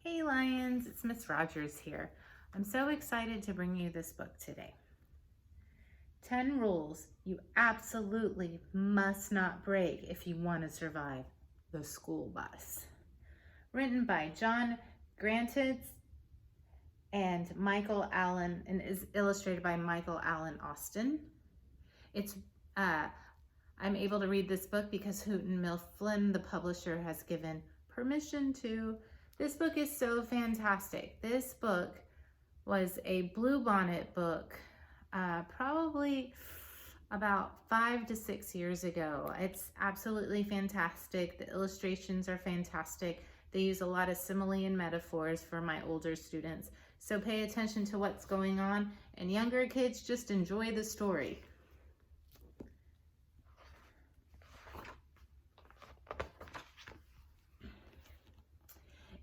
Hey Lions, it's Miss Rogers here. I'm so excited to bring you this book today. 10 rules you absolutely must not break if you want to survive the school bus. Written by John Grandits and Michael Allen, and is illustrated by Michael Allen Austin. I'm able to read this book because Houghton Mifflin, the publisher, has given permission to. This book is so fantastic. This book was a bluebonnet book probably about 5 to 6 years ago. It's absolutely fantastic. The illustrations are fantastic. They use a lot of simile and metaphors for my older students. So pay attention to what's going on, and younger kids just enjoy the story.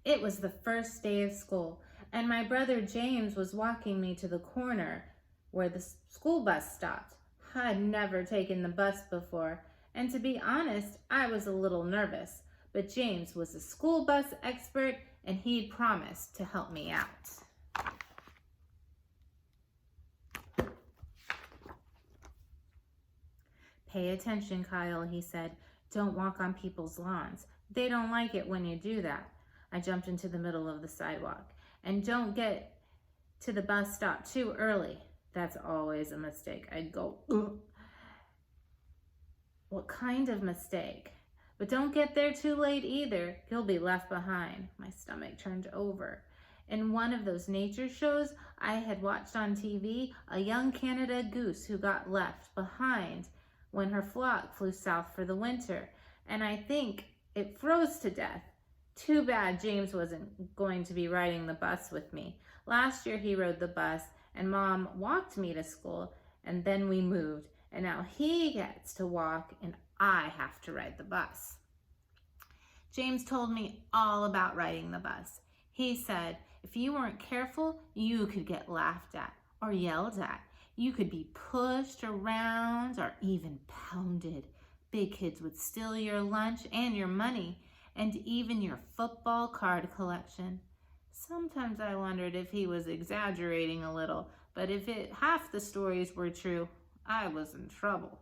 It was the first day of school, and my brother James was walking me to the corner where the school bus stopped. I'd never taken the bus before, and to be honest, I was a little nervous, but James was a school bus expert, and he'd promised to help me out. Pay attention, Kyle, he said. Don't walk on people's lawns. They don't like it when you do that. I jumped into the middle of the sidewalk. And don't get to the bus stop too early. That's always a mistake. I'd go, ugh. What kind of mistake? But don't get there too late either. You'll be left behind. My stomach turned over. In one of those nature shows I had watched on TV, a young Canada goose who got left behind when her flock flew south for the winter. And I think it froze to death. Too bad James wasn't going to be riding the bus with me. Last year he rode the bus and Mom walked me to school, and then we moved, and now he gets to walk and I have to ride the bus. James told me all about riding the bus. He said if you weren't careful, you could get laughed at or yelled at. You could be pushed around or even pounded. Big kids would steal your lunch and your money, and even your football card collection. Sometimes I wondered if he was exaggerating a little, but if half the stories were true, I was in trouble.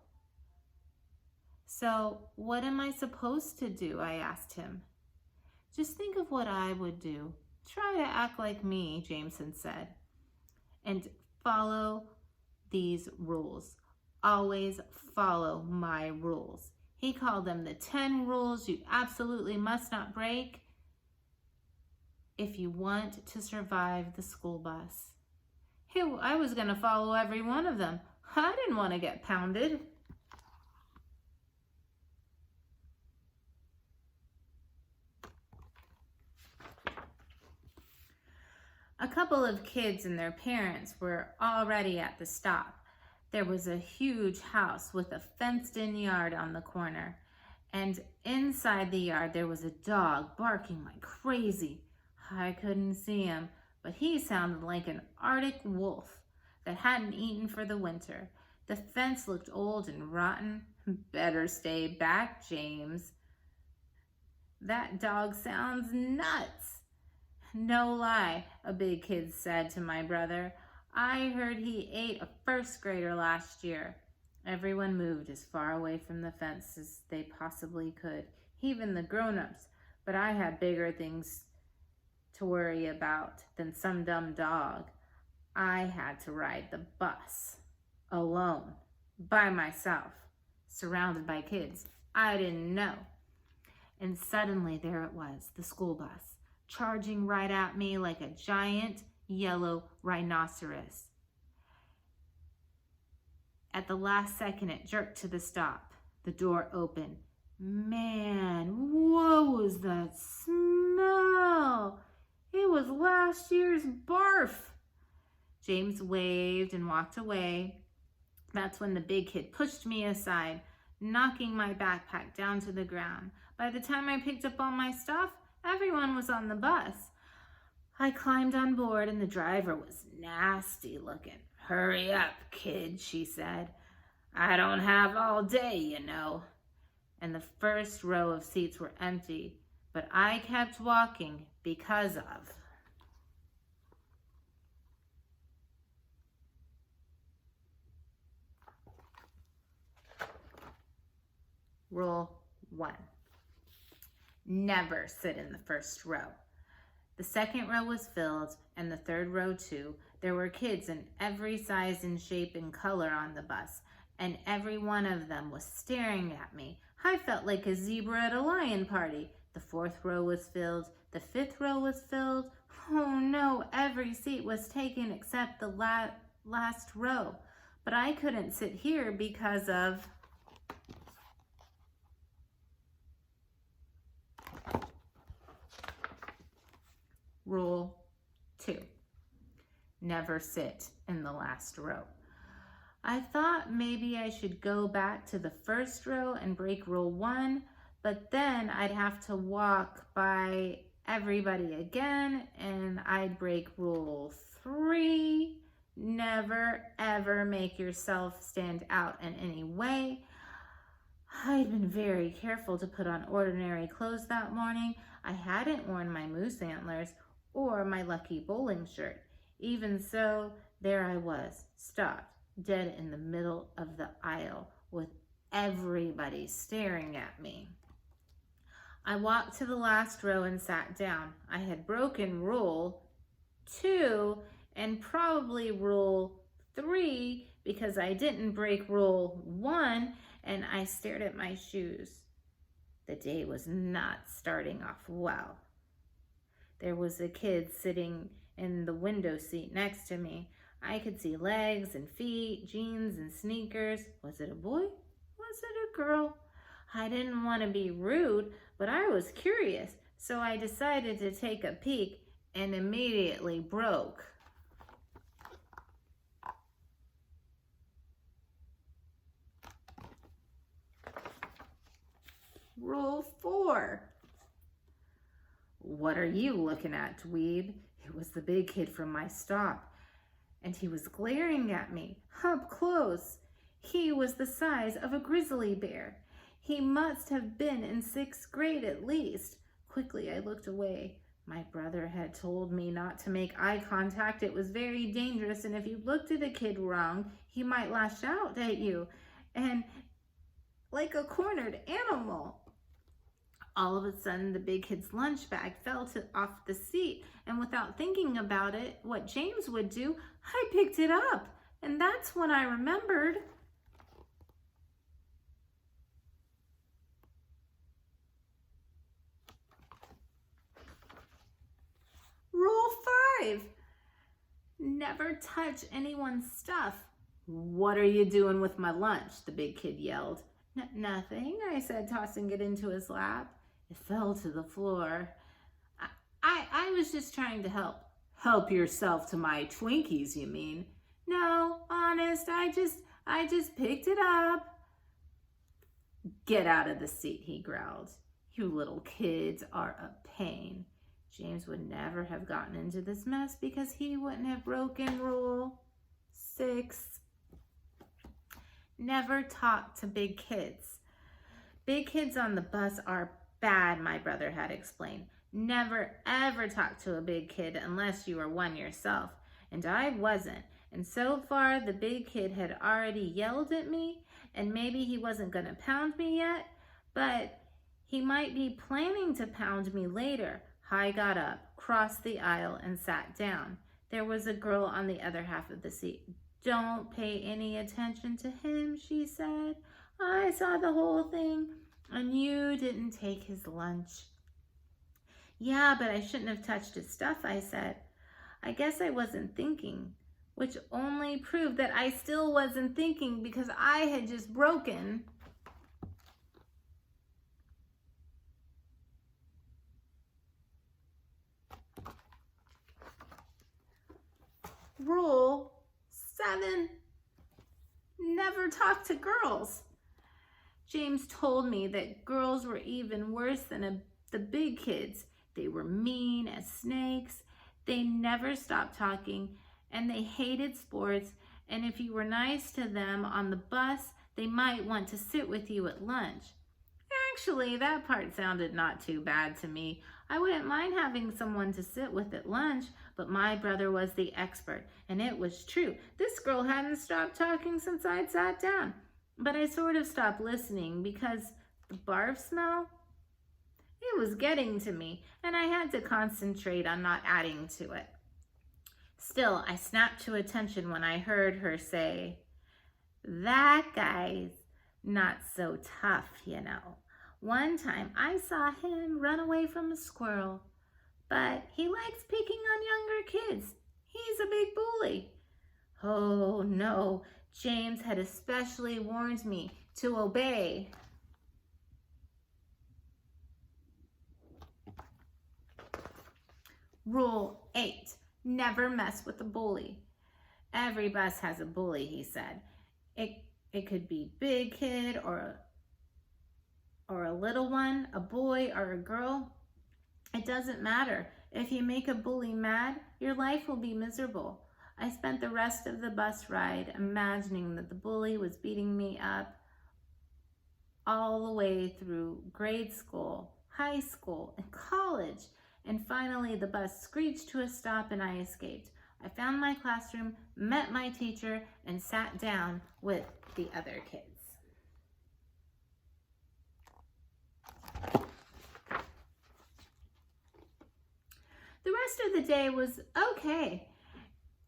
So what am I supposed to do? I asked him. Just think of what I would do. Try to act like me, Jameson said, and follow these rules. Always follow my rules. He called them the 10 rules you absolutely must not break if you want to survive the school bus. Hey, I was going to follow every one of them. I didn't want to get pounded. A couple of kids and their parents were already at the stop. There was a huge house with a fenced-in yard on the corner, and inside the yard there was a dog barking like crazy. I couldn't see him, but he sounded like an Arctic wolf that hadn't eaten for the winter. The fence looked old and rotten. Better stay back, James. That dog sounds nuts. No lie, a big kid said to my brother. I heard he ate a first grader last year. Everyone moved as far away from the fence as they possibly could, even the grown-ups, but I had bigger things to worry about than some dumb dog. I had to ride the bus, alone, by myself, surrounded by kids I didn't know. And suddenly there it was, the school bus, charging right at me like a giant yellow rhinoceros. At the last second, it jerked to the stop. The door opened. Man, what was that smell? It was last year's barf. James waved and walked away. That's when the big kid pushed me aside, knocking my backpack down to the ground. By the time I picked up all my stuff, everyone was on the bus. I climbed on board and the driver was nasty looking. Hurry up, kid, she said. I don't have all day, you know. And the first row of seats were empty, but I kept walking because of. Rule 1. Never sit in the first row. The second row was filled, and the third row too. There were kids in every size and shape and color on the bus, and every one of them was staring at me. I felt like a zebra at a lion party. The fourth row was filled. The fifth row was filled. Oh no, every seat was taken except the last row. But I couldn't sit here because of... Rule 2. Never sit in the last row. I thought maybe I should go back to the first row and break rule 1, but then I'd have to walk by everybody again and I'd break rule 3. Never ever make yourself stand out in any way. I'd been very careful to put on ordinary clothes that morning. I hadn't worn my moose antlers or my lucky bowling shirt. Even so, there I was, stopped, dead in the middle of the aisle, with everybody staring at me. I walked to the last row and sat down. I had broken rule 2 and probably rule 3 because I didn't break rule 1, and I stared at my shoes. The day was not starting off well. There was a kid sitting in the window seat next to me. I could see legs and feet, jeans and sneakers. Was it a boy? Was it a girl? I didn't want to be rude, but I was curious, so I decided to take a peek and immediately broke. Rule 4. What are you looking at, dweeb? It was the big kid from my stop, and he was glaring at me up close. He was the size of a grizzly bear. He must have been in 6th grade at least. Quickly, I looked away. My brother had told me not to make eye contact. It was very dangerous, and if you looked at a kid wrong, he might lash out at you, and like a cornered animal. All of a sudden, the big kid's lunch bag fell off the seat, and without thinking about it, what James would do, I picked it up, and that's when I remembered. Rule 5. Never touch anyone's stuff. What are you doing with my lunch? The big kid yelled. Nothing, I said, tossing it into his lap. It fell to the floor. I was just trying to help. Help yourself to my Twinkies, you mean? No, honest, I just picked it up. Get out of the seat, he growled. You little kids are a pain. James would never have gotten into this mess because he wouldn't have broken rule 6. Never talk to big kids. Big kids on the bus are bad, my brother had explained. Never ever talk to a big kid unless you are one yourself. And I wasn't. And so far, the big kid had already yelled at me, and maybe he wasn't going to pound me yet, but he might be planning to pound me later. I got up, crossed the aisle, and sat down. There was a girl on the other half of the seat. Don't pay any attention to him, she said. I saw the whole thing, and you didn't take his lunch. Yeah, but I shouldn't have touched his stuff, I said. I guess I wasn't thinking, which only proved that I still wasn't thinking because I had just broken. Rule 7. Never talk to girls. James told me that girls were even worse than the big kids. They were mean as snakes. They never stopped talking, and they hated sports. And if you were nice to them on the bus, they might want to sit with you at lunch. Actually, that part sounded not too bad to me. I wouldn't mind having someone to sit with at lunch, but my brother was the expert, and it was true. This girl hadn't stopped talking since I'd sat down. But I sort of stopped listening because the barf smell, it was getting to me, and I had to concentrate on not adding to it. Still, I snapped to attention when I heard her say, "That guy's not so tough, you know. One time I saw him run away from a squirrel, but he likes picking on younger kids. He's a big bully." Oh no, James had especially warned me to obey. Rule 8, never mess with a bully. Every bus has a bully, he said. It could be big kid or a little one, a boy or a girl. It doesn't matter. If you make a bully mad, your life will be miserable. I spent the rest of the bus ride imagining that the bully was beating me up all the way through grade school, high school, and college. And finally, the bus screeched to a stop and I escaped. I found my classroom, met my teacher, and sat down with the other kids. The rest of the day was okay.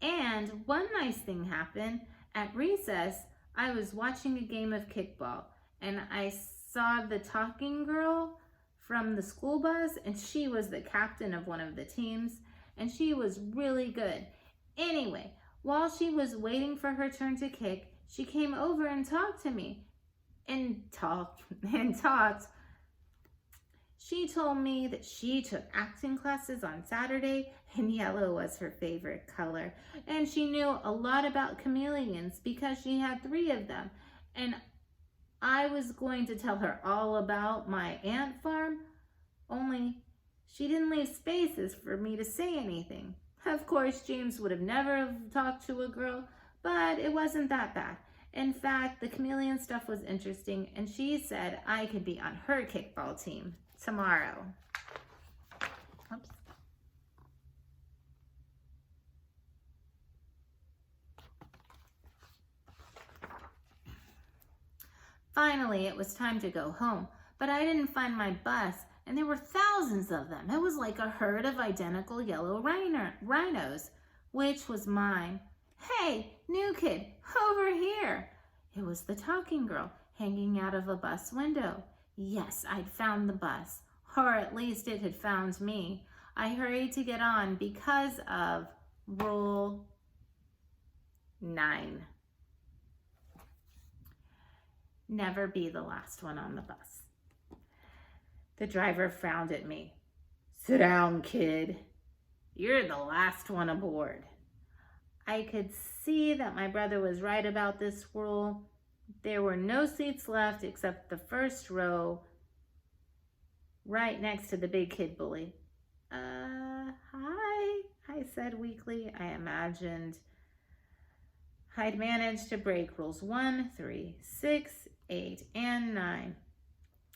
And one nice thing happened. At recess, I was watching a game of kickball, and I saw the talking girl from the school bus, and she was the captain of one of the teams, and she was really good. Anyway, while she was waiting for her turn to kick, she came over and talked to me, and talked. She told me that she took acting classes on Saturday and yellow was her favorite color. And she knew a lot about chameleons because she had 3 of them. And I was going to tell her all about my ant farm, only she didn't leave spaces for me to say anything. Of course, James would have never talked to a girl, but it wasn't that bad. In fact, the chameleon stuff was interesting, and she said I could be on her kickball team tomorrow. Oops. Finally, it was time to go home, but I didn't find my bus, and there were thousands of them. It was like a herd of identical yellow rhinos. Which was mine? "Hey, new kid, over here." It was the talking girl hanging out of a bus window. Yes, I'd found the bus, or at least it had found me. I hurried to get on because of Rule 9. Never be the last one on the bus. The driver frowned at me. "Sit down, kid. You're the last one aboard." I could see that my brother was right about this rule. There were no seats left except the first row, right next to the big kid bully. Hi, I said weakly. I imagined I'd managed to break rules 1, 3, 6, 8, and 9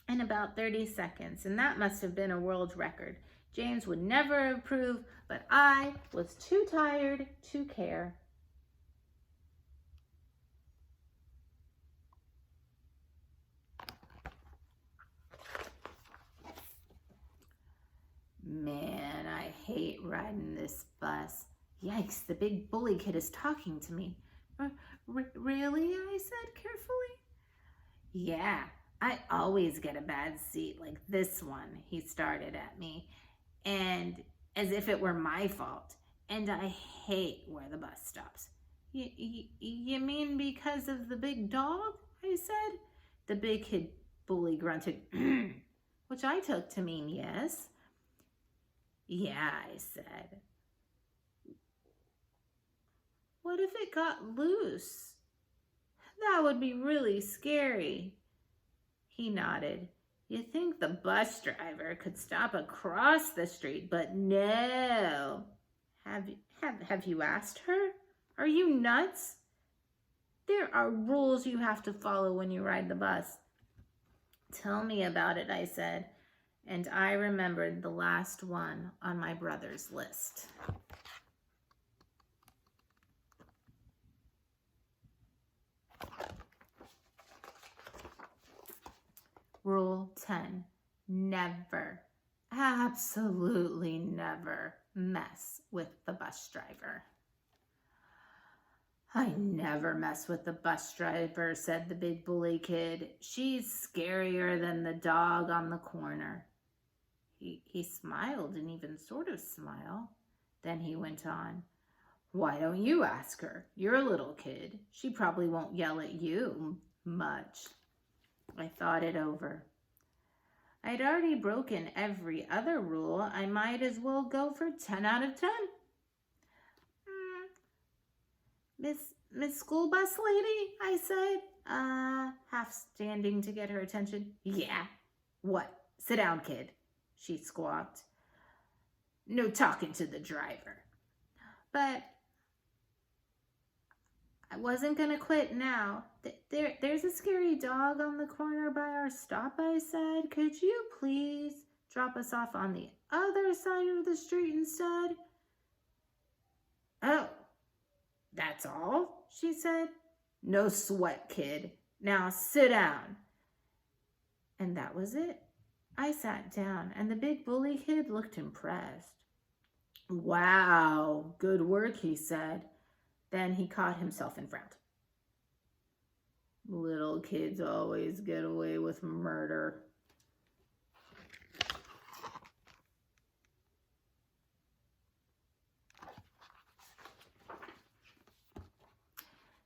in about 30 seconds, and that must have been a world record. James would never approve, but I was too tired to care. Man, I hate riding this bus. Yikes, the big bully kid is talking to me. Really? I said carefully. Yeah, I always get a bad seat like this one, he started at me, and as if it were my fault. And I hate where the bus stops. You mean because of the big dog? I said. The big kid bully grunted, which I took to mean yes. Yeah, I said. What if it got loose? That would be really scary. He nodded. You think the bus driver could stop across the street, but no. Have you asked her? Are you nuts? There are rules you have to follow when you ride the bus. Tell me about it, I said, and I remembered the last one on my brother's list. Rule 10, never, absolutely never mess with the bus driver. I never mess with the bus driver, said the big bully kid. She's scarier than the dog on the corner. He smiled, an even sort of smile. Then he went on, why don't you ask her? You're a little kid. She probably won't yell at you much. I thought it over. I'd already broken every other rule. I might as well go for 10 out of 10. Miss School Bus Lady, I said, half standing to get her attention. Yeah. What? Sit down, kid, she squawked. No talking to the driver. But I wasn't going to quit now. There's a scary dog on the corner by our stop, I said. Could you please drop us off on the other side of the street instead? Oh, that's all, she said. No sweat, kid. Now sit down. And that was it. I sat down, and the big bully kid looked impressed. Wow, good work, he said. Then he caught himself and frowned. Little kids always get away with murder.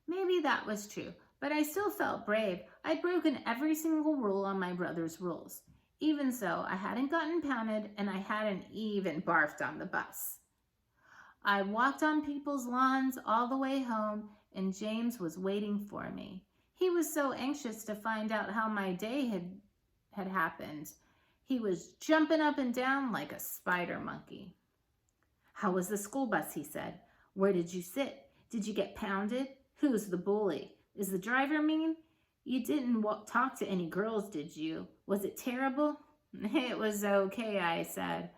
Maybe that was true, but I still felt brave. I'd broken every single rule on my brother's rules. Even so, I hadn't gotten pounded, and I hadn't even barfed on the bus. I walked on people's lawns all the way home, and James was waiting for me. He was so anxious to find out how my day had happened. He was jumping up and down like a spider monkey. How was the school bus, he said. Where did you sit? Did you get pounded? Who's the bully? Is the driver mean? You didn't talk to any girls, did you? Was it terrible? It was okay, I said.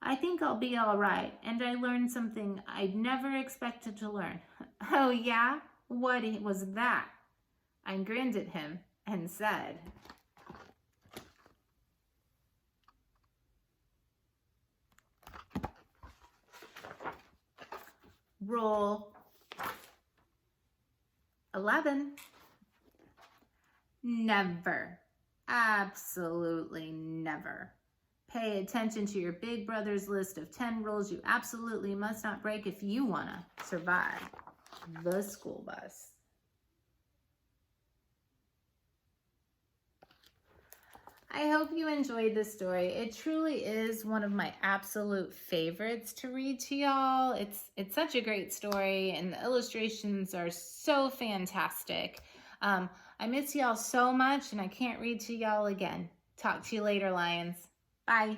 I think I'll be all right, and I learned something I'd never expected to learn. Oh, yeah? What was that? I grinned at him and said, Rule 11. Never, absolutely never, pay attention to your big brother's list of 10 rules you absolutely must not break if you want to survive the school bus. I hope you enjoyed this story. It truly is one of my absolute favorites to read to y'all. It's such a great story, and the illustrations are so fantastic. I miss y'all so much, and I can't read to y'all again. Talk to you later, Lions. Bye.